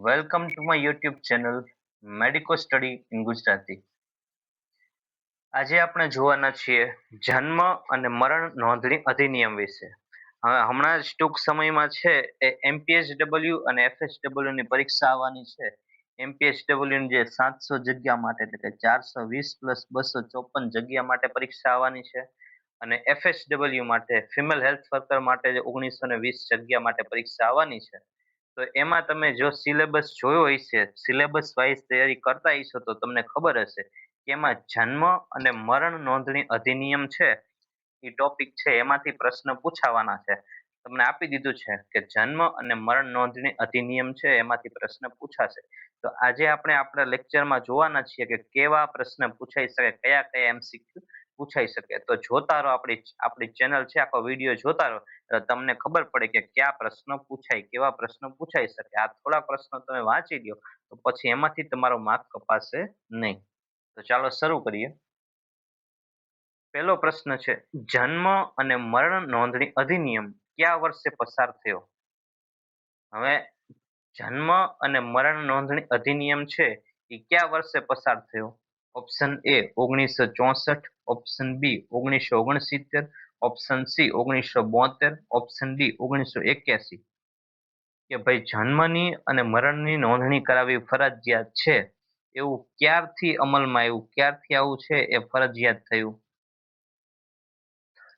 Welcome to my YouTube channel medico study in Gujarati. આજે આપણે જોવાના છીએ જન્મ અને મરણ નોંધણી અધિનિયમ વિશે. હવે હમણાં જ ટૂંક સમયમાં છે એ એમપીએસડબલ્યુ અને એફએસડબલ્યુ ની પરીક્ષા આવવાની છે. એમપીએસડબલ્યુ ની જે 700 જગ્યા માટે એટલે કે 420 પ્લસ 254 જગ્યા માટે પરીક્ષા આવવાની છે અને એફએસડબલ્યુ માટે ફિમેલ હેલ્થ વર્કર માટે જે 1920 જગ્યા માટે પરીક્ષા આવવાની છે. તો એમાં તમે જો સિલેબસ જોયો હશે, સિલેબસ વાઇઝ તૈયારી કરતા હશો તો તમને ખબર હશે કે એમાં જન્મ અને મરણ નોંધણી અધિનિયમ છે એ ટોપિક છે એમાંથી પ્રશ્ન પૂછાવાના છે. તમને આપી દીધું છે કે જન્મ અને મરણ નોંધણી અધિનિયમ છે એમાંથી પ્રશ્ન પૂછાશે. તો આજે આપણે આપણા લેક્ચરમાં જોવાના છીએ કે કેવા પ્રશ્ન પૂછાઈ શકે, કયા કયા એમસીક્યુ પૂછાઈ શકે. તો જોતા રહો, આપણી ચેનલ છે, આખો વિડીયો જોતા રહો એટલે તમને ખબર પડે કે કયા પ્રશ્નો પૂછાય, કેવા પ્રશ્નો પૂછાઈ શકે. આ થોડા પ્રશ્નો તમે વાંચી લ્યો તો પછી એમાંથી તમારો માર્ક કપાશે નહીં. તો ચાલો શરૂ કરીએ. પહેલો પ્રશ્ન છે, જન્મ અને મરણ નોંધણી અધિનિયમ કયા વર્ષે પસાર થયો? હવે જન્મ અને મરણ નોંધણી અધિનિયમ છે એ કયા વર્ષે પસાર થયો? Option A 1964, option B 1969, option C 1972, option D 1981. કે ભાઈ જન્મની અને મરણની નોંધણી કરાવવી ફરજિયાત છે એવું ક્યારથી અમલમાં આવ્યું, ક્યારથી આવું છે એ ફરજિયાત થયું?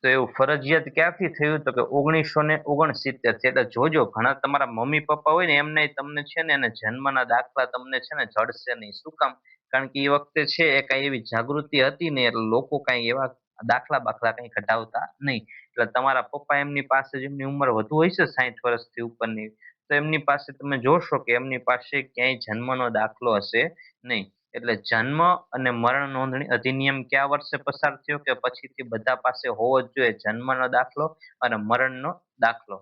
તો એવું ફરજિયાત ક્યારથી થયું? તો કે 1969 થી. એટલે જોજો, ઘણા તમારા મમ્મી પપ્પા હોય ને એમને તમને છે ને એને જન્મના દાખલા તમને છે ને જડશે નહીં. શું કામ? કારણ કે એ વખતે છે એ કઈ એવી જાગૃતિ હતી ને એટલે લોકો કઈ એવા દાખલા બાખલા કઈ કઢાવતા નહીં. એટલે તમારા પપ્પા એમની પાસે જેમની ઉંમર વધુ હોય છે 60 વર્ષથી ઉપરની, તો એમની પાસે તમે જોશો કે એમની પાસે ક્યાંય જન્મનો દાખલો હશે નહીં. એટલે જન્મ અને મરણ નોંધણી અધિનિયમ કયા વર્ષે પસાર થયો કે પછીથી બધા પાસે હોવો જ જોઈએ જન્મનો દાખલો અને મરણનો દાખલો?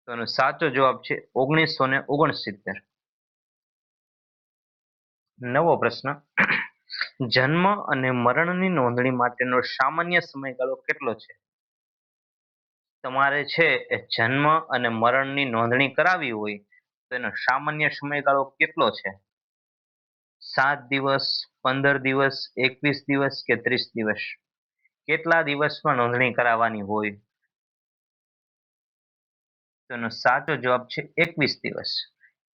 તો એનો સાચો જવાબ છે 1969. નવો પ્રશ્ન, જન્મ અને મરણની નોંધણી માટેનો સામાન્ય સમયગાળો કેટલો છે? તમારે છે એ જન્મ અને મરણની નોંધણી કરાવી હોય તો એનો સામાન્ય સમયગાળો કેટલો છે? 7 દિવસ, 15 દિવસ, 21 દિવસ કે 30 દિવસ? કેટલા દિવસમાં નોંધણી કરાવવાની હોય? તો એનો સાચો જવાબ છે 21 દિવસ.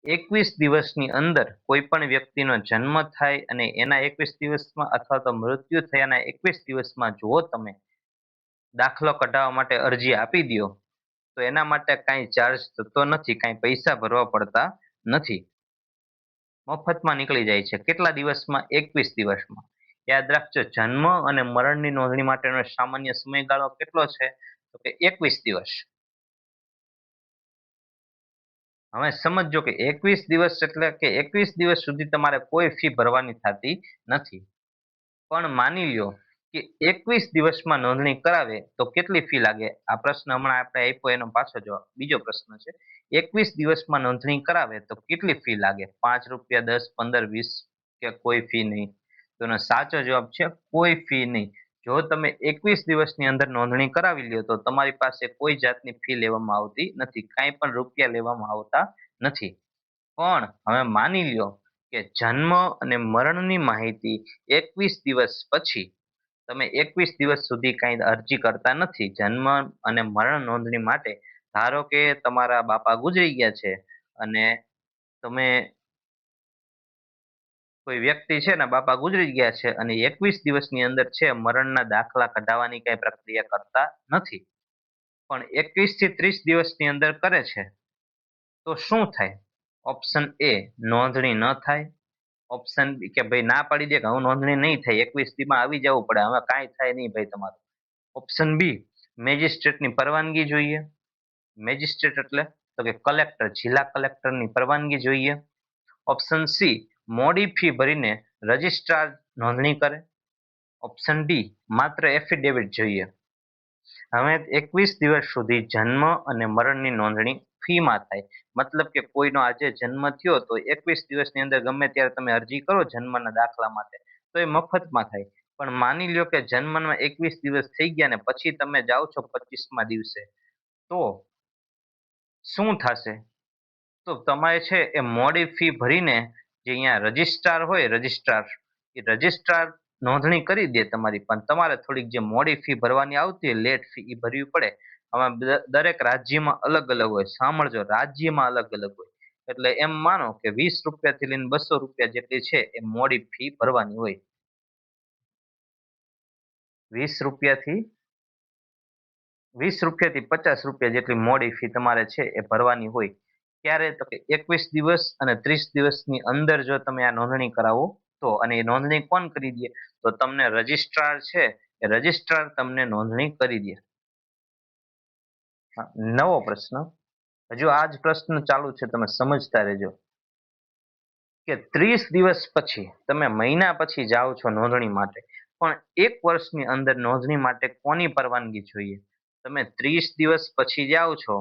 21 દિવસની અંદર કોઈ પણ વ્યક્તિનો જન્મ થાય અને એના 21 દિવસમાં અથવા તો મૃત્યુ થયાના 21 દિવસમાં જો તમે દાખલો કઢાવવા માટે અરજી આપી દો તો એના માટે કાંઈ ચાર્જ થતો નથી, કાંઈ પૈસા ભરવા પડતા નથી, મફતમાં નીકળી જાય છે. કેટલા દિવસમાં? 21 દિવસમાં. યાદ રાખજો, જન્મ અને મરણની નોંધણી માટેનો સામાન્ય સમયગાળો કેટલો છે? તો કે 21 દિવસ. હવે સમજો કે 21 દિવસ એટલે કે 21 દિવસ સુધી તમારે કોઈ ફી ભરવાની થતી નથી. પણ માની લ્યો કે 21 દિવસમાં નોંધણી કરાવે તો કેટલી ફી લાગે? આ પ્રશ્ન હમણાં આપણે આપ્યો એનો પાછો જવાબ બીજો પ્રશ્ન છે. 21 દિવસમાં નોંધણી કરાવે તો કેટલી ફી લાગે? 5 રૂપિયા, 10, 15, 20 કે કોઈ ફી નહીં? તો એનો સાચો જવાબ છે કોઈ ફી નહીં. જો તમે 21 દિવસની અંદર નોંધણી કરાવી લ્યો તો તમારી પાસે કોઈ જાતની ફી લેવામાં આવતી નથી, કાંઈ પણ રૂપિયા લેવામાં આવતા નથી. પણ હવે માની લ્યો કે જન્મ અને મરણની માહિતી 21 દિવસ પછી, તમે 21 દિવસ સુધી કાંઈ અરજી કરતા નથી જન્મ અને મરણ નોંધણી માટે. ધારો કે તમારા બાપા ગુજરી ગયા છે અને તમે કોઈ વ્યક્તિ છે ને બાપા ગુજરી ગયા છે અને 21 દિવસની અંદર છે મરણના દાખલા કઢાવવાની કઈ પ્રક્રિયા કરતા નથી, પણ 21 થી 30 દિવસની અંદર કરે છે તો શું થાય? ઓપ્શન એ નોંધણી ન થાય, ઓપ્શન બી કે ભાઈ ના પાડી દે કે હું નોંધણી નહીં થાય, 21 દીમાં આવી જવું પડે, હવે કાંઈ થાય નહીં ભાઈ તમારું. ઓપ્શન બી મેજિસ્ટ્રેટની પરવાનગી જોઈએ. મેજિસ્ટ્રેટ એટલે તો કે કલેક્ટર, જિલ્લા કલેક્ટરની પરવાનગી જોઈએ. ઓપ્શન સી મોડી ફી ભરીને રજિસ્ટ્રાર નોંધણી કરે. ઓપ્શન ડી માત્ર એફિડેવિટ જોઈએ. હવે 21 દિવસ સુધી જન્મ અને મરણની નોંધણી ફીમાં થાય. મતલબ કે કોઈનો આજે જન્મ થયો તો 21 દિવસની અંદર ગમે ત્યારે તમે અરજી કરો જન્મના દાખલા માટે તો એ મફતમાં થાય. પણ માની લ્યો કે જન્મના 21 દિવસ થઈ ગયા ને પછી તમે જાઓ છો 25મા દિવસે, તો શું થશે? તો તમારે છે એ મોડી ફી ભરીને જે અહીંયા રજિસ્ટ્રાર હોય, રજિસ્ટ્રાર નોંધણી કરી દે તમારી, પણ તમારે થોડીક જે મોડી ફી ભરવાની આવતી હોય, લેટ ફી, એ ભરવી પડે. આમાં દરેક રાજ્યમાં અલગ અલગ હોય. સાંભળજો, રાજ્યમાં અલગ અલગ હોય. એટલે એમ માનો કે 20 રૂપિયાથી લઈને 200 રૂપિયા જેટલી છે એ મોડી ફી ભરવાની હોય. 20 રૂપિયાથી 50 રૂપિયા જેટલી મોડી ફી તમારે છે એ ભરવાની હોય. ક્યારે? તો કે 21 દિવસ અને 30 દિવસની અંદર જો તમે આ નોંધણી કરાવો તો. અને એ નોંધણી કોણ કરી દે? તો તમને રજિસ્ટ્રાર છે એ રજિસ્ટ્રાર તમને નોંધણી કરી દે. નવો પ્રશ્ન. હજુ આ જ પ્રશ્ન ચાલુ છે, તમે સમજતા રહેજો. કે 30 દિવસ પછી, તમે મહિના પછી જાઓ છો નોંધણી માટે, પણ 1 વર્ષની અંદર નોંધણી માટે કોની પરવાનગી જોઈએ? તમે 30 દિવસ પછી જાઓ છો,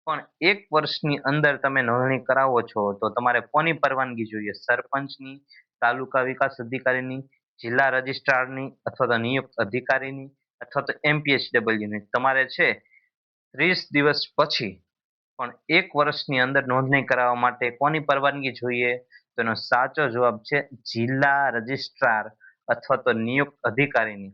પણ 1 વર્ષની અંદર તમે નોંધણી કરાવો છો, તો તમારે કોની પરવાનગી જોઈએ? સરપંચની, તાલુકા વિકાસ અધિકારીની, જિલ્લા રજિસ્ટ્રારની, અથવા તો નિયુક્ત અધિકારીની, અથવા તો MPHની. તમારે છે 30 દિવસ પછી પણ 1 વર્ષની અંદર નોંધણી કરાવવા માટે કોની પરવાનગી જોઈએ? તો એનો સાચો જવાબ છે જિલ્લા રજિસ્ટ્રાર અથવા તો નિયુક્ત અધિકારીની.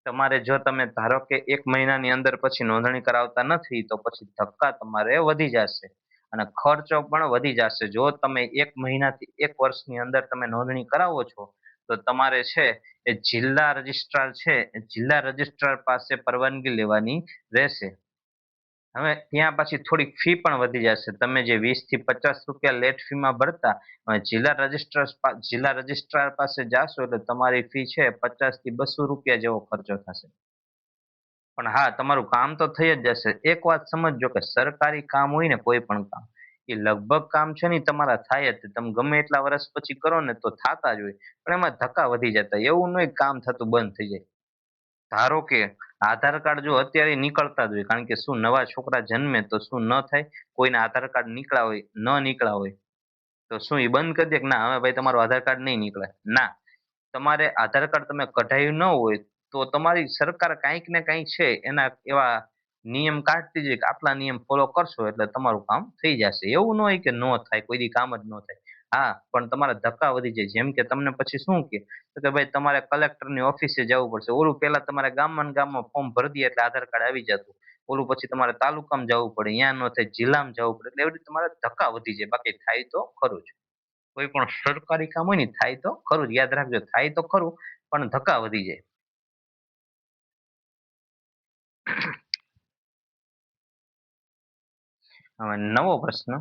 તમારે જો તમે ધારો કે 1 મહિનાની અંદર પછી નોંધણી કરાવતા નથી, તો પછી ધક્કા તમારે વધી જશે અને ખર્ચો પણ વધી જશે. જો તમે 1 મહિનાથી 1 વર્ષની અંદર તમે નોંધણી કરાવો છો, તો તમારે છે એ જિલ્લા રજિસ્ટ્રાર છે, જિલ્લા રજિસ્ટ્રાર પાસે પરવાનગી લેવાની રહેશે. હવે ત્યાં પછી થોડીક ફી પણ વધી જશે. તમે જે 20 થી 50 રૂપિયા લેટ ફીમાં ભરતા, જિલ્લા રજિસ્ટ્રાર પાસે જાશો એટલે તમારી ફી છે 50 થી 200 રૂપિયા જેવો ખર્ચો થશે. પણ હા, તમારું કામ તો થઈ જ જશે. એક વાત સમજજો કે સરકારી કામ હોય ને, કોઈ પણ કામ, એ લગભગ કામ છે ને તમારા થાય જ. તમે ગમે એટલા વર્ષ પછી કરો ને તો થતા જ હોય, પણ એમાં ધક્કા વધી જતા. એવું નહીં કામ થતું બંધ થઈ જાય. ધારો કે આધાર કાર્ડ જો અત્યારે નીકળતા જ હોય, કારણ કે શું નવા છોકરા જન્મે તો શું ન થાય? કોઈના આધાર કાર્ડ નીકળ્યા હોય, ન નીકળ્યા હોય, તો શું એ બંધ કરી દે કે ના હવે ભાઈ તમારું આધાર કાર્ડ નહીં નીકળે? ના. તમારે આધાર કાર્ડ તમે કઢાયું ન હોય તો તમારી સરકાર કાંઈક ને કાંઈક છે એના એવા નિયમ કાઢતી જાય કે આટલા નિયમ ફોલો કરશો એટલે તમારું કામ થઈ જશે. એવું ન હોય કે ન થાય, કોઈ દી કામ જ ન થાય. હા, પણ તમારા ધક્કા વધી જાય. જેમ કે તમને પછી શું કે ભાઈ તમારે કલેક્ટરની ઓફિસે જવું પડશે. ઓલું પહેલા તમારે ગામમાં ને ગામમાં ફોર્મ ભરી દે એટલે આધાર કાર્ડ આવી જતું. ઓલું પછી તમારે તાલુકામાં જવું પડે, ત્યાં ન થાય જિલ્લામાં જવું પડે. એટલે એવી રીતે તમારે ધક્કા વધી જાય. બાકી થાય તો ખરું જ. કોઈ પણ સરકારી કામ હોય ને થાય તો ખરું જ. યાદ રાખજો, થાય તો ખરું પણ ધક્કા વધી જાય. હવે નવો પ્રશ્ન.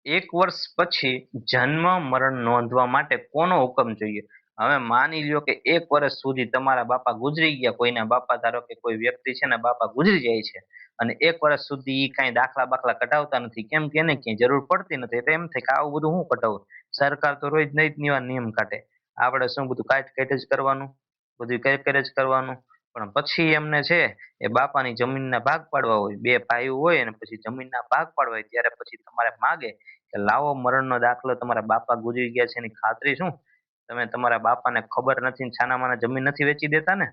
1 વર્ષ પછી જન્મ મરણ નોંધવા માટે કોનો હુકમ જોઈએ? હવે માની લ્યો કે 1 વર્ષ સુધી તમારા બાપા ગુજરી ગયા, કોઈના બાપા, ધારો કે કોઈ વ્યક્તિ છે ને બાપા ગુજરી જાય છે, અને 1 વર્ષ સુધી ઈ કાંઈ દાખલા બાખલા કઢાવતા નથી. કેમ કે એને ક્યાંય જરૂર પડતી નથી. એટલે એમ થાય કે આવું બધું હું કઢાવું, સરકાર તો રોજ નહીં નવા નિયમ કાઢે, આપણે શું બધું કાઢ કાઢ જ કરવાનું, બધું કરી કરી જ કરવાનું. પણ પછી એમને છે એ બાપાની જમીનના ભાગ પાડવા હોય, બે ભાઈઓ હોય અને પછી જમીનના ભાગ પાડવા હોય, ત્યારે પછી તમારે માગે કે લાવો મરણનો દાખલો, તમારા બાપા ગુજરી ગયા છે એની ખાતરી શું? તમે તમારા બાપાને ખબર નથી, છાના માના જમીન નથી વેચી દેતા ને?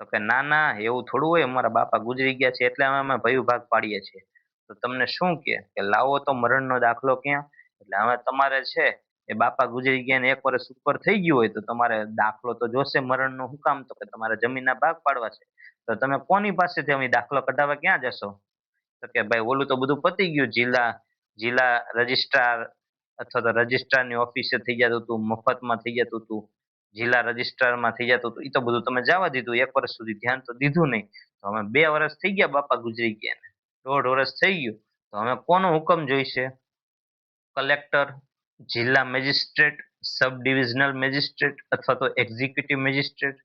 તો કે ના ના, એવું થોડું હોય, અમારા બાપા ગુજરી ગયા છે એટલે અમે ભયું ભાગ પાડીએ છીએ. તો તમને શું કે લાવો તો મરણનો દાખલો ક્યાં? એટલે હવે તમારે છે એ બાપા ગુજરી ગયા ને 1 વર્ષ ઉપર થઈ ગયું હોય તો તમારે દાખલો તો જોશે મરણનો. શું કામ? તો કે તમારે જમીનના ભાગ પાડવા છે. તો તમે કોની પાસેથી અમે દાખલો કઢાવવા ક્યાં જશો? તો કે ભાઈ ઓલું તો બધું પતી ગયું, જિલ્લા રજિસ્ટ્રાર અથવા તો રજિસ્ટ્રારની ઓફિસે થઈ જતું હતું, મફતમાં થઈ જતું હતું, જિલ્લા રજિસ્ટ્રારમાં થઈ જતું હતું. એ તો બધું તમે જવા દીધું. 1 વર્ષ સુધી ધ્યાન તો દીધું નહીં. તો હવે 2 વર્ષ થઈ ગયા બાપા ગુજરી ગયા ને, 1.5 વર્ષ થઈ ગયું, તો હવે કોનો હુકમ જોઈશે? કલેક્ટર, જિલ્લા મેજિસ્ટ્રેટ, સબ ડિવિઝનલ મેજિસ્ટ્રેટ અથવા તો એક્ઝિક્યુટિવ મેજિસ્ટ્રેટ,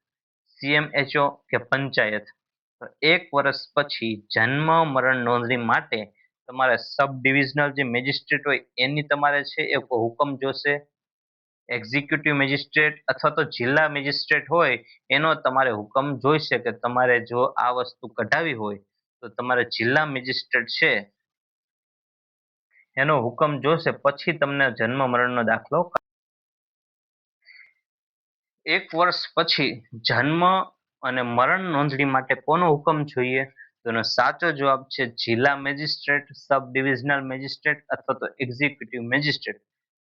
CMHO કે પંચાયત? 1 વર્ષ પછી જન્મ મરણ નોંધણી માટે તમારે સબ ડિવિઝનલ જે મેજિસ્ટ્રેટ હોય એની તમારે છે એ હુકમ જોશે, એક્ઝિક્યુટિવ મેજિસ્ટ્રેટ અથવા તો જિલ્લા મેજિસ્ટ્રેટ હોય એનો તમારે હુકમ જોઈશે. કે તમારે જો આ વસ્તુ કઢાવી હોય તો તમારે જિલ્લા મેજિસ્ટ્રેટ છે એનો હુકમ જોશે, પછી તમને જન્મ મરણનો દાખલો. 1 વર્ષ પછી જન્મ અને મરણ નોંધણી માટે કોનો હુકમ જોઈએ? તો એનો સાચો જવાબ છે જિલ્લા મેજિસ્ટ્રેટ, સબ ડિવિઝનલ મેજિસ્ટ્રેટ અથવા તો એક્ઝિક્યુટિવ મેજિસ્ટ્રેટ.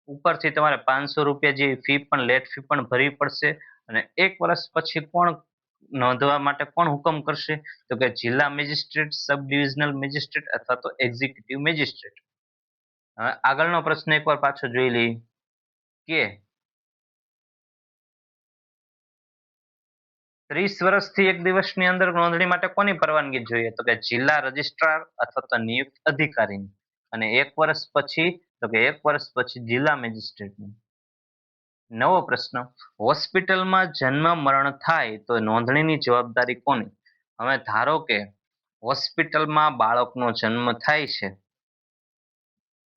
ઉપરથી તમારે 500 રૂપિયા જેવી ફી પણ લેટ ફી પણ ભરવી પડશે. અને 1 વર્ષ પછી કોણ નોંધવા માટે કોણ હુકમ કરશે? તો કે જિલ્લા મેજિસ્ટ્રેટ, સબ ડિવિઝનલ મેજિસ્ટ્રેટ અથવા તો એક્ઝિક્યુટિવ મેજિસ્ટ્રેટ. હવે આગળનો પ્રશ્ન એકવાર પાછો જોઈ લઈએ કે 30 વર્ષથી 1 દિવસની અંદર નોંધણી માટે કોની પરવાનગી જોઈએ? તો કે જિલ્લા રજિસ્ટ્રાર અથવા તો નિયુક્ત અધિકારીની. અને 1 વર્ષ પછી, તો કે 1 વર્ષ પછી જિલ્લા મેજિસ્ટ્રેટની. નવો પ્રશ્ન, હોસ્પિટલમાં જન્મ મરણ થાય તો નોંધણીની જવાબદારી કોની? હવે ધારો કે હોસ્પિટલમાં બાળકનો જન્મ થાય છે,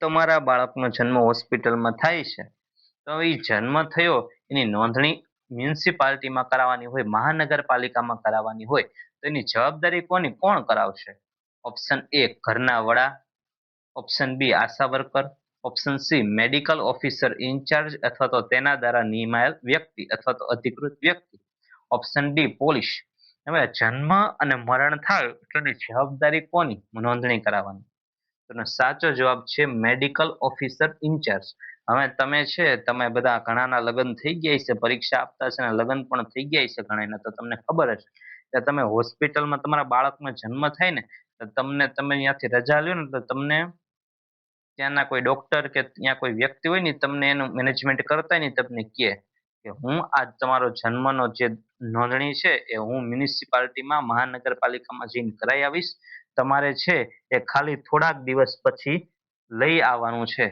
તમારા બાળકનો જન્મ હોસ્પિટલમાં થાય છે, તો એ જન્મ થયો એની નોંધણી મ્યુનિસિપાલિટીમાં કરાવવાની હોય, મહાનગરપાલિકામાં કરાવવાની હોય, તો એની જવાબદારી કોની, કોણ કરાવશે? ઓપ્શન એ ઘરના વડા, option B ASHA worker, option C medical officer in charge અથવા તો તેના દ્વારા નિમાયેલ વ્યક્તિ અથવા તો અધિકૃત વ્યક્તિ, ઓપ્શન ડી પોલીસ. હવે જન્મ અને મરણ થાય તો એની જવાબદારી કોની નોંધણી કરાવવાની? તો સાચો જવાબ છે મેડિકલ ઓફિસર ઇન્ચાર્જ. હવે તમે છે, તમે બધા ઘણાના લગ્ન થઈ ગયા છે, પરીક્ષા આપતા છે ને લગ્ન પણ થઈ ગયા છે ઘણાના, તો તમને ખબર હશે કે તમે હોસ્પિટલમાં તમારા બાળકનો જન્મ થાય ને, તો તમે ત્યાંથી રજા લ્યો ને તો તમને ત્યાંના કોઈ ડોક્ટર કે ત્યાં કોઈ વ્યક્તિ હોય ને તમને એનું મેનેજમેન્ટ કરતા હોય ને તમને કહે કે હું આ તમારો જન્મનો જે નોંધણી છે એ હું મ્યુનિસિપાલિટીમાં, મહાનગરપાલિકામાં જઈને કરાવી આવીશ. તમારે છે એ ખાલી થોડાક દિવસ પછી લઈ આવવાનું છે.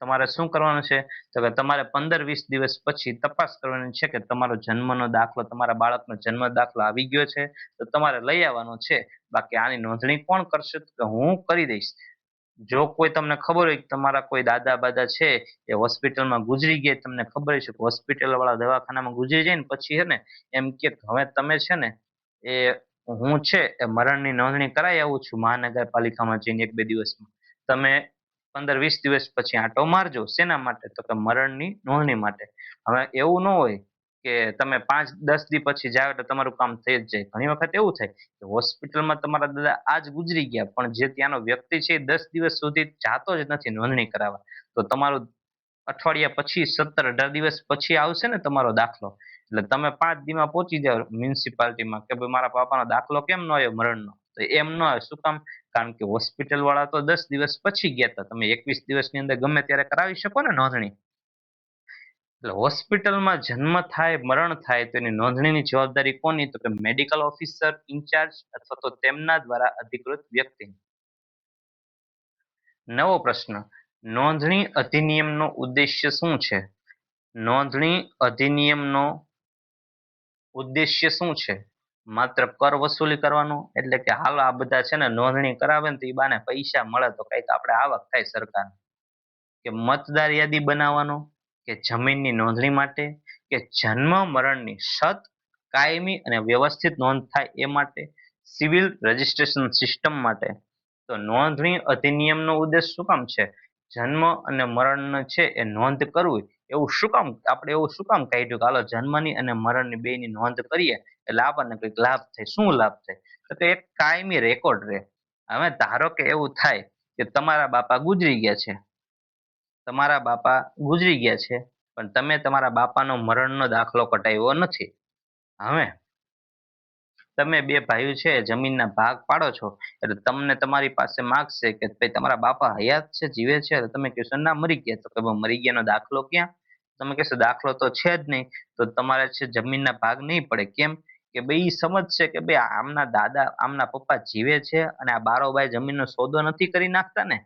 તમારે શું કરવાનું છે? તો કે તમારે 15-20 દિવસ પછી તપાસ કરવાની છે કે તમારો જન્મનો દાખલો, તમારા બાળકનો જન્મ દાખલો આવી ગયો છે, તો તમારે લઈ આવવાનો છે. બાકી આની નોંધણી કોણ કરશે? તો હું કરી દઈશ. જો કોઈ તમને ખબર હોય કે તમારા કોઈ દાદા બાદા છે એ હોસ્પિટલમાં ગુજરી ગયા, તમને ખબર છે કે હોસ્પિટલ વાળા દવાખાનામાં ગુજરી જાય ને પછી છે ને એમ કે હવે તમે છે ને એ હું છે એ મરણની નોંધણી કરાવી આવું છું મહાનગરપાલિકામાં જઈને 1-2 દિવસમાં, તમે 15-20 દિવસ પછી આંટો મારજો. શેના માટે? તો કે મરણની નોંધણી માટે. હવે એવું ન હોય કે તમે 5-10 દી પછી જાઓ એટલે તમારું કામ થઈ જ જાય. ઘણી વખત એવું થાય કે હોસ્પિટલમાં તમારા દાદા આજ ગુજરી ગયા પણ જે ત્યાંનો વ્યક્તિ છે એ 10 દિવસ સુધી જાતો જ નથી નોંધણી કરાવવા. તો તમારું અઠવાડિયા પછી, 17-18 દિવસ પછી આવશે ને તમારો દાખલો, એટલે તમે 5 દીમાં પહોંચી જાઓ મ્યુનિસિપાલિટીમાં કે ભાઈ મારા પાપાનો દાખલો કેમ ન આવ્યો મરણનો? તો એમ ન આવે. શું કામ? કારણ કે હોસ્પિટલ વાળા તો 10 દિવસ પછી ગયા હતા, તમે 21 દિવસની અંદર ગમે ત્યારે કરાવી શકો ને નોંધણી. એટલે હોસ્પિટલમાં જન્મ થાય, મરણ થાય તો એની નોંધણીની જવાબદારી કોની? તો કે મેડિકલ ઓફિસર ઇન્ચાર્જ અથવા તો તેમના દ્વારા અધિકૃત વ્યક્તિ. નવો પ્રશ્ન, નોંધણી અધિનિયમનો ઉદ્દેશ્ય શું છે? નોંધણી અધિનિયમનો ઉદ્દેશ્ય શું છે? માત્ર કર વસૂલી કરવાનો, એટલે કે હાલો આ બધા છે ને નોંધણી કરાવે ને તો એ બાને પૈસા મળે તો કઈક આપણે આવક થાય સરકાર, કે મતદાર યાદી બનાવવાનો, કે જમીનની નોંધણી માટે, કે જન્મ મરણની સત, કાયમી અને વ્યવસ્થિત નોંધ થાય એ માટે, સિવિલ રજિસ્ટ્રેશન સિસ્ટમ માટે. તો નોંધણી અધિનિયમનો ઉદ્દેશ શું કામ છે? જન્મ અને મરણ છે એ નોંધ કરવી. એવું શું કામ આપણે એવું શું કામ કાઢ્યું કે હાલો જન્મની અને મરણની બેની નોંધ કરીએ એટલે આપણને કંઈક લાભ થાય? શું લાભ થાય? તો કે એક કાયમી રેકોર્ડ રહે. હવે ધારો કે એવું થાય કે તમારા બાપા ગુજરી ગયા છે, તમારા બાપા ગુજરી ગયા છે પણ તમે તમારા બાપાનો મરણનો દાખલો કઢાવ્યો નથી. હવે તમે બે ભાઈઓ છે જમીનના ભાગ પાડો છો, એટલે તમને તમારી પાસે માગશે કે ભાઈ તમારા બાપા હયાત છે, જીવે છે? એટલે તમે કહેશો ના મરી ગયા. તો કે મરી ગયાનો દાખલો ક્યાં? તમે કહેશો દાખલો તો છે જ નહીં. તો તમારે છે જમીનના ભાગ નહીં પડે. કેમ? કે ભાઈ સમજશે કે ભાઈ આમના દાદા, આમના પપ્પા જીવે છે અને આ બારોબાર જમીનનો સોદો નથી કરી નાખતા ને.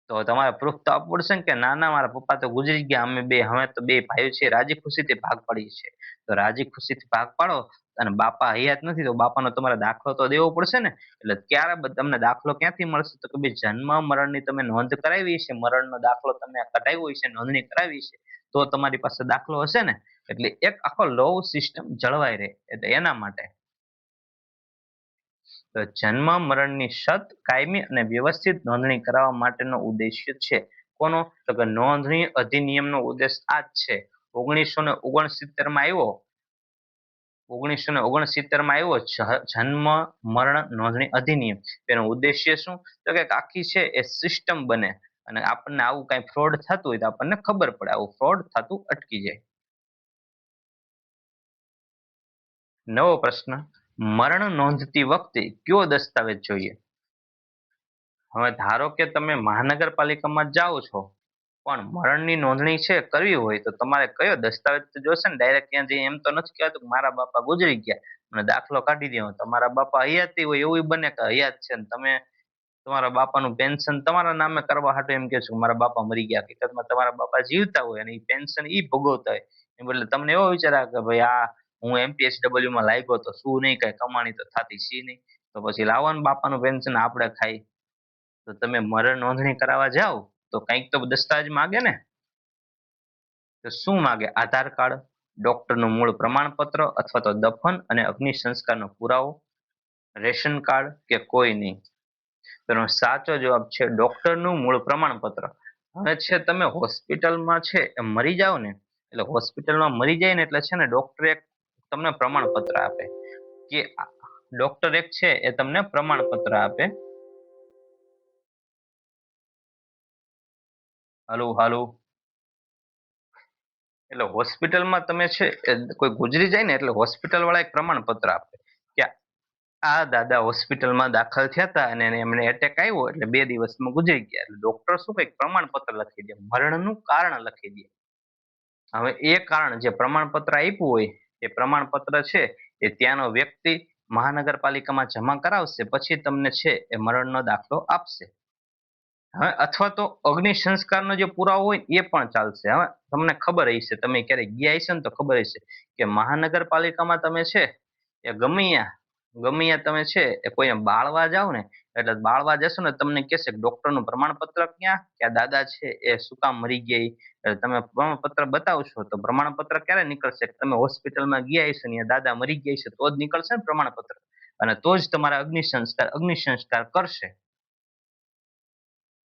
તો તમારે પ્રૂફ તો આપવું પડશે ને કે ના ના મારા પપ્પા તો ગુજરી ગયા, અમે બે હવે તો બે ભાઈઓ છે રાજી ખુશીથી ભાગ પાડીએ છીએ. તો રાજી ખુશીથી ભાગ પાડો અને બાપા હયાત નથી તો બાપાનો તમારે દાખલો તો દેવો પડશે ને. એટલે ક્યારે તમને દાખલો ક્યાંથી મળશે? તો કે ભાઈ જન્મ મરણની તમે નોંધ કરાવી છે, મરણનો દાખલો તમે કઢાવ્યો છે, નોંધણી કરાવી છે, તો તમારી પાસે દાખલો હશે ને. એટલે એક આખો લો સિસ્ટમ જળવાઈ રહે, એટલે એના માટે. તો જન્મ મરણની સત, કાયમી અને વ્યવસ્થિત નોંધણી કરાવવા માટેનો ઉદ્દેશ્ય છે. કોનો? તો કે નોંધણી અધિનિયમનો ઉદ્દેશ આ જ છે. 1969 માં આવ્યો 1969 આવ્યો જન્મ મરણ નોંધણી અધિનિયમ. તેનો ઉદ્દેશ્ય શું? તો કે આખી છે એ સિસ્ટમ બને અને આપણને આવું કઈ ફ્રોડ થતું હોય તો આપણને ખબર પડે, આવું ફ્રોડ થતું અટકી જાય. નવો પ્રશ્ન, મરણ નોંધતી વખતે કયો દસ્તાવેજ જોઈએ? હવે ધારો કે તમે મહાનગરપાલિકામાં જાઓ છો પણ મરણની નોંધણી છે કરવી હોય તો તમારે કયો દસ્તાવેજ તો જોશે ને. ડાયરેક્ટ ત્યાં જઈ એમ તો નથી કહેતું કે મારા બાપા ગુજરી ગયા અને દાખલો કાઢી દો. તમારા બાપા હયાતી હોય એવું બને કે હયાત છે ને તમે તમારા બાપાનું પેન્શન તમારા નામે કરવા હાટુ એમ કે છો કે મારા બાપા મરી ગયા. હકીકતમાં તમારા બાપા જીવતા હોય અને એ પેન્શન ઈ ભોગવતા હોય. એ બદલે તમને એવો વિચાર આવે કે ભાઈ આ હું MPSW માં લાગ્યો તો શું નહીં, કઈ કમાણી તો થતી સી નહીં, તો પછી લાવો ને બાપાનું પેન્શન આપણે ખાઈ. તો તમે મરણ નોંધણી કરાવવા જાઓ તો કંઈક તો દસ્તાવેજ માગે ને. તો શું માગે? આધાર કાર્ડ, ડોક્ટરનું મૂળ પ્રમાણપત્ર અથવા તો દફન અને અગ્નિ સંસ્કારનો પુરાવો, રેશન કાર્ડ કે કોઈ નહીં? તેનો સાચો જવાબ છે ડોક્ટરનું મૂળ પ્રમાણપત્ર. હવે છે તમે હોસ્પિટલમાં છે એ મરી જાઓ ને, એટલે હોસ્પિટલમાં મરી જાય ને એટલે છે ને ડોક્ટર એક તમને પ્રમાણપત્ર આપે કે ડોક્ટર એક છે એ તમને પ્રમાણપત્ર આપે. હાલો હાલો. એટલે હોસ્પિટલમાં તમે છે કોઈ ગુજરી જાય ને એટલે હોસ્પિટલ વાળા એક પ્રમાણપત્ર આપે કે આ દાદા હોસ્પિટલમાં દાખલ થયા હતા અને એમને એટેક આવ્યો એટલે 2 દિવસમાં ગુજરી ગયા. એટલે ડોક્ટર શું કઈક પ્રમાણપત્ર લખી દે, મરણનું કારણ લખી દે. હવે એ કારણ જે પ્રમાણપત્ર આપ્યું હોય એ પ્રમાણપત્ર છે એ ત્યાંનો વ્યક્તિ મહાનગરપાલિકામાં જમા કરાવશે પછી તમને છે એ મરણનો દાખલો આપશે. હવે અથવા તો અગ્નિ સંસ્કારનો જે પુરાવો હોય એ પણ ચાલશે. હવે તમને ખબર હશે, તમે ક્યારેક ગયા હશો ને તો ખબર હશે કે મહાનગરપાલિકામાં તમે છે એ ગમે તમે છે એ કોઈને બાળવા જાવ ને એટલે બાળવા જશો ને તમને કહેશે કે ડોક્ટરનું પ્રમાણપત્ર ક્યાં, કે આ દાદા છે એ શું કામ મરી ગયા. એટલે તમે પ્રમાણપત્ર બતાવશો તો પ્રમાણપત્ર ક્યારે નીકળશે? તમે હોસ્પિટલમાં ગયા હશો ને દાદા મરી ગયા છે તો જ નીકળશે ને પ્રમાણપત્ર, અને તો જ તમારા અગ્નિ સંસ્કાર કરશે.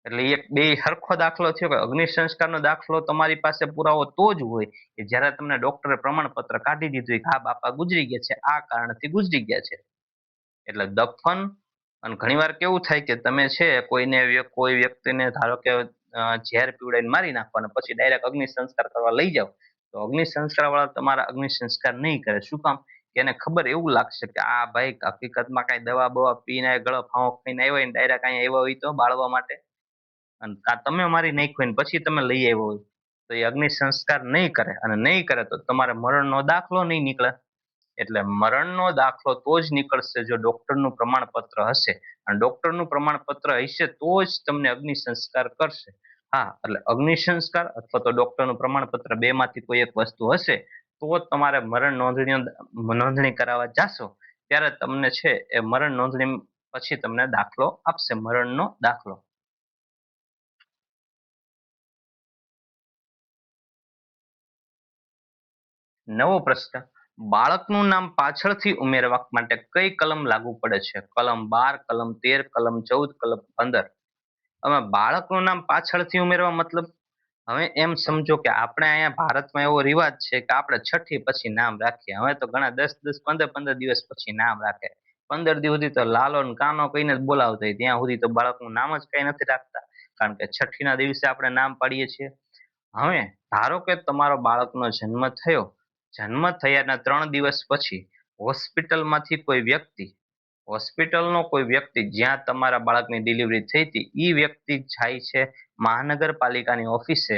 એટલે એક બે સરખો દાખલો થયો કે અગ્નિ સંસ્કારનો દાખલો તમારી પાસે પુરાવો તો જ હોય કે જ્યારે તમને ડોક્ટરે પ્રમાણપત્ર કાઢી દીધું કે આ બાપા ગુજરી ગયા છે, આ કારણથી ગુજરી ગયા છે. એટલે દફન, અને ઘણીવાર કેવું થાય કે તમે છે કોઈ વ્યક્તિને ધારો કે ઝેર પીવડાવીને મારી નાખો અને પછી ડાયરેક્ટ અગ્નિ સંસ્કાર કરવા લઈ જાઓ તો અગ્નિ સંસ્કાર વાળા તમારા અગ્નિ સંસ્કાર નહીં કરે. શું કામ? કે એને ખબર એવું લાગશે કે આ ભાઈ હકીકતમાં કઈ દવા બવા પીને ગળો ફાંવો ખાઈને આવ્યો હોય ડાયરેક્ટ અહીંયા આવ્યો હોય તો બાળવા માટે, અને તમે મારી નાખ્યો ને પછી તમે લઈ આવ્યો હોય તો એ અગ્નિ સંસ્કાર નહીં કરે, અને નહીં કરે તો તમારે મરણનો દાખલો નહીં નીકળે. એટલે મરણનો દાખલો તો જ નીકળશે જો ડોક્ટરનું પ્રમાણપત્ર હશે, અને ડોક્ટરનું પ્રમાણપત્ર હશે તો જ તમને અગ્નિ સંસ્કાર કરશે. હા, એટલે અગ્નિ સંસ્કાર અથવા તો ડોક્ટરનું પ્રમાણપત્ર બે માંથી કોઈ એક વસ્તુ હશે તો તમારે મરણ નોંધણી કરાવવા જાશો ત્યારે તમને છે એ મરણ નોંધણી પછી તમને દાખલો આપશે, મરણનો દાખલો. નવો પ્રશ્ન, બાળકનું નામ પાછળથી ઉમેરવા માટે કઈ કલમ લાગુ પડે છે? કલમ 12, કલમ 13, કલમ 14, કલમ 15? હવે બાળકનું નામ પાછળથી ઉમેરવા મતલબ, હવે એમ સમજો કે આપણે અહીંયા ભારતમાં એવો રિવાજ છે કે આપણે છઠ્ઠી પછી નામ રાખીએ. હવે તો ઘણા 10-10, 15-15 દિવસ પછી નામ રાખે. 15 દિવસ સુધી તો લાલો ને કાનો કહીને જ બોલાવતા હોય, ત્યાં સુધી તો બાળકનું નામ જ કઈ નથી રાખતા, કારણ કે છઠ્ઠીના દિવસે આપણે નામ પાડીએ છીએ. હવે ધારો કે તમારો બાળકનો જન્મ થયો, જન્મ થયાના 3 દિવસ પછી હોસ્પિટલમાંથી કોઈ વ્યક્તિ, હોસ્પિટલનો કોઈ વ્યક્તિ જ્યાં તમારા બાળકની ડિલિવરી થઈ હતી એ વ્યક્તિ જાય છે મહાનગરપાલિકાની ઓફિસે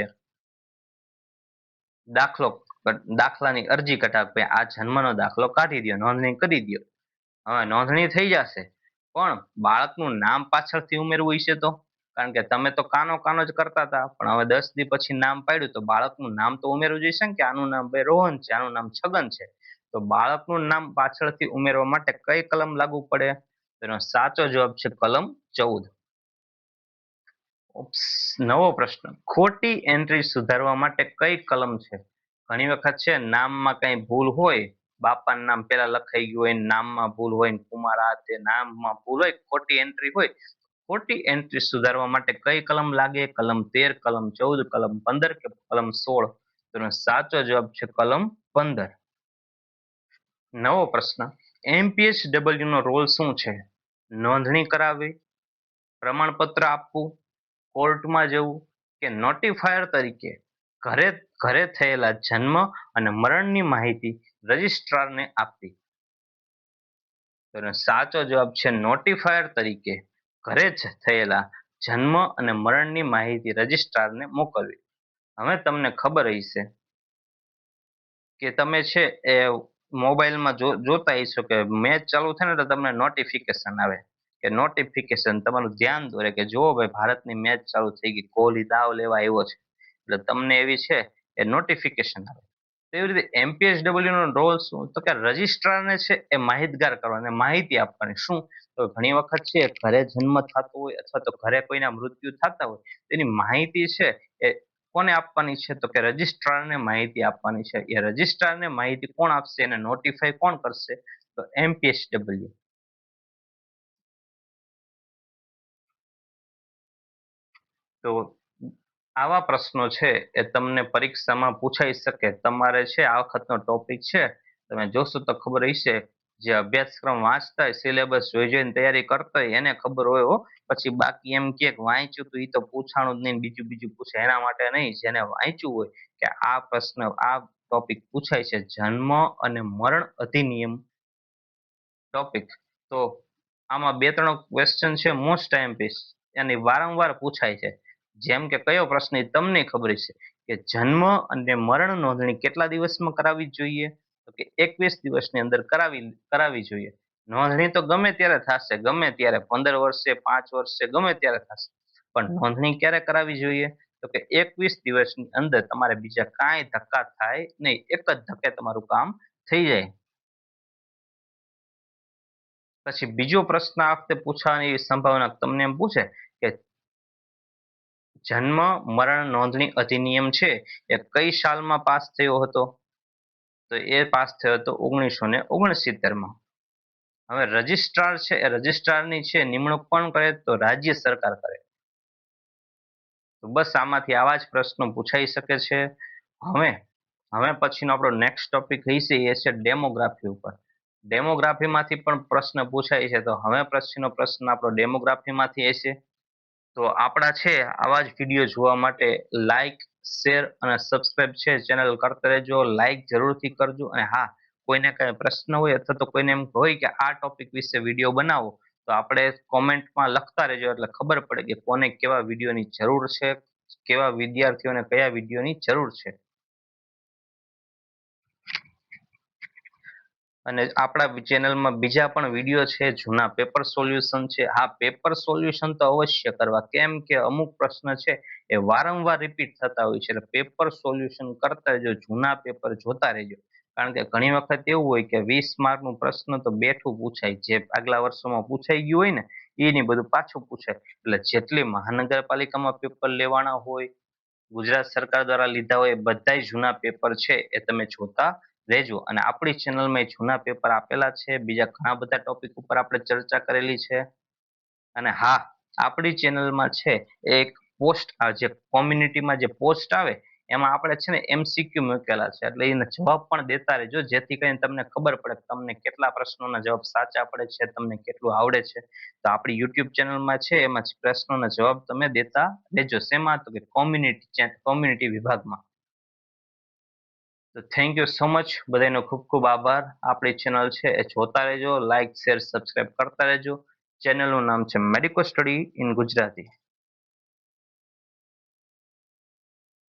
દાખલાની અરજી કઢાવે, આ જન્મનો દાખલો કાઢી દો, નોંધણી કરી દો. હવે નોંધણી થઈ જશે પણ બાળકનું નામ પાછળથી ઉમેરવું હશે તો, કારણ કે તમે તો કાનો કાનો જ કરતા હતા પણ હવે 10 દી પછી નામ પાડ્યું તો બાળકનું નામ તો ઉમેરવું જોઈશે ને કે આનું નામ ભાઈ રોહન છે, આનું નામ છગન છે. તો બાળકનું નામ પાછળથી ઉમેરવા માટે કઈ કલમ લાગુ પડે? તેનો સાચો જવાબ છે કલમ 14. નવો પ્રશ્ન, ખોટી એન્ટ્રી સુધારવા માટે કઈ કલમ છે? ઘણી વખત છે નામમાં કઈ ભૂલ હોય, બાપાનું નામ પેલા લખાઈ ગયું હોય, નામમાં ભૂલ હોય, કુમાર આ તે નામમાં ભૂલ હોય, ખોટી એન્ટ્રી હોય. ખોટી એન્ટ્રી સુધારવા માટે કઈ કલમ લાગે? કલમ 13, કલમ 14, કલમ 15 કે કલમ 16? તેનો સાચો જવાબ છે કલમ 15. નવો પ્રશ્ન, MPHW નો રોલ શું છે? નોંધણી કરાવવી, પ્રમાણપત્ર આપવું, કોર્ટમાં જવું કે નોટિફાયર તરીકે ઘરે ઘરે થયેલા જન્મ અને મરણની માહિતી રજિસ્ટ્રારને આપવી? તો એનો સાચો જવાબ છે નોટિફાયર તરીકે ઘરે જ થયેલા જન્મ અને મરણની માહિતી રજિસ્ટ્રારને મોકલવી. હવે તમને ખબર હશે કે તમે છે એ મોબાઈલમાં જોતા હશો કે મેચ ચાલુ થાય ને તો તમને નોટિફિકેશન આવે, કે નોટિફિકેશન તમારું ધ્યાન દોરે કે જો ભાઈ ભારતની મેચ ચાલુ થઈ ગઈ, કોહલી દાવ લેવા આવ્યો છે, એટલે તમને એવી છે એ નોટિફિકેશન આવે. તો એવી રીતે MPHW નો રોલ શું? તો કે રજિસ્ટ્રારને છે એ માહિતગાર કરવાની, માહિતી આપવાની. શું? તો ઘણી વખત છે ઘરે જન્મ થતો હોય અથવા તો ઘરે કોઈના મૃત્યુ થતા હોય, તેની માહિતી છે એ કોને આપવાની છે? તો કે રજિસ્ટ્રારને માહિતી આપવાની છે. એ રજિસ્ટ્રારને માહિતી કોણ આપશે, એને નોટિફાઈ કોણ કરશે? તો MPHW. તો આવા પ્રશ્નો છે એ તમને પરીક્ષામાં પૂછાઈ શકે. તમારે છે આ વખતનો ટોપિક છે, તમે જોશો તો ખબર હશે, જે અભ્યાસક્રમ વાંચતા હોય, સિલેબસ જોઈ જોઈને તૈયારી કરતા હોય એને ખબર હોય હો. પછી બાકી એમ કે વાંચ્યું તો એ તો પૂછાણું જ નહીં, બીજું બીજું પૂછે, એના માટે નહીં. જેને વાંચ્યું હોય કે આ પ્રશ્ન, આ ટોપિક પૂછાય છે, જન્મ અને મરણ અધિનિયમ ટોપિક, તો આમાં બે ત્રણ ક્વેશ્ચન છે મોસ્ટ આઈએમપી, એની વારંવાર પૂછાય છે. જેમ કે કયો પ્રશ્ન એ તમને ખબર છે કે જન્મ અને મરણ નોંધણી કેટલા દિવસમાં કરાવવી જોઈએ? તો કે 21 દિવસની અંદર કરાવવી જોઈએ. નોંધણી તો ગમે ત્યારે થશે, ગમે ત્યારે, 15 વર્ષે, 5 વર્ષે, ગમે ત્યારે થશે, પણ નોંધણી ક્યારે કરાવવી જોઈએ? તો કે 21 દિવસની અંદર. તમારે બીજા કાંઈ ધક્કા થાય નહીં, એક જ ધક્કે તમારું કામ થઈ જાય. પછી બીજો પ્રશ્ન આ વખતે પૂછવાની સંભાવના તમને એમ પૂછે કે જન્મ મરણ નોંધણી અધિનિયમ છે એ કઈ સાલમાં પાસ થયો હતો? તો એ પાસ થયો હતો 1969માં. હવે રજિસ્ટ્રાર છે એ રજિસ્ટ્રારની છે નિમણૂક કોણ કરે? તો રાજ્ય સરકાર કરે. તો બસ આમાંથી આવા જ પ્રશ્નો પૂછાઈ શકે છે. હવે હવે પછીનો આપણો નેક્સ્ટ ટોપિક હશે એ છે ડેમોગ્રાફી ઉપર. ડેમોગ્રાફીમાંથી પણ પ્રશ્ન પૂછાય છે. તો હવે પછીનો પ્રશ્ન આપણો ડેમોગ્રાફીમાંથી હશે. તો આપણા છે આવા જ વિડીયો જોવા માટે લાઈક, શેર અને સબસ્ક્રાઇબ છે ચેનલ કરતા રહેજો. લાઈક જરૂરથી કરજો. અને હા, કોઈને કઈ પ્રશ્ન હોય અથવા તો કોઈને એમ હોય કે આ ટોપિક વિશે વિડીયો બનાવો, તો આપણે કોમેન્ટમાં લખતા રહેજો, એટલે ખબર પડે કે કોને કેવા વિડીયોની જરૂર છે, કેવા વિદ્યાર્થીઓને કયા વિડીયોની જરૂર છે. અને આપણા ચેનલમાં બીજા પણ વિડીયો છે, જૂના પેપર સોલ્યુશન છે. હા, પેપર સોલ્યુશન તો અવશ્ય કરવા, કેમ કે અમુક પ્રશ્ન છે એ વારંવાર રિપીટ થતા હોય છે, એટલે પેપર સોલ્યુશન કરતા રહેજો, જૂના પેપર જોતા રહેજો. કારણ કે ઘણી વખત એવું હોય કે 20 માર્કનું પ્રશ્ન તો બેઠું પૂછાય, જે આગલા વર્ષોમાં પૂછાઈ ગયું હોય ને એની બધું પાછું પૂછાય. એટલે જેટલી મહાનગરપાલિકામાં પેપર લેવાના હોય, ગુજરાત સરકાર દ્વારા લીધા હોય, એ બધા જૂના પેપર છે એ તમે જોતા રહેજો. અને આપણી ચેનલમાં જૂના પેપર આપેલા છે, બીજા ઘણા બધા ટોપિક ઉપર આપણે ચર્ચા કરેલી છે. અને હા, આપણી ચેનલમાં છે એક પોસ્ટ, જે કોમ્યુનિટીમાં જે પોસ્ટ આવે એમાં આપણે છે ને MCQ મૂકેલા છે, એટલે એના જવાબ પણ દેતા રહેજો, જેથી કરીને તમને ખબર પડે કે તમને કેટલા પ્રશ્નોના જવાબ સાચા પડે છે, તમને કેટલું આવડે છે. તો આપણી યુટ્યુબ ચેનલમાં છે એમાં પ્રશ્નોના જવાબ તમે દેતા રહેજો. શેમાં? તો કે કોમ્યુનિટી વિભાગમાં. તો થેન્ક યુ સો મચ, બધાનો ખૂબ ખૂબ આભાર. આપણી ચેનલ છે એ જોતા રહેજો, લાઈક, શેર, સબસ્ક્રાઇબ કરતા રહેજો. ચેનલનું નામ છે મેડિકો સ્ટડી ઇન ગુજરાતી.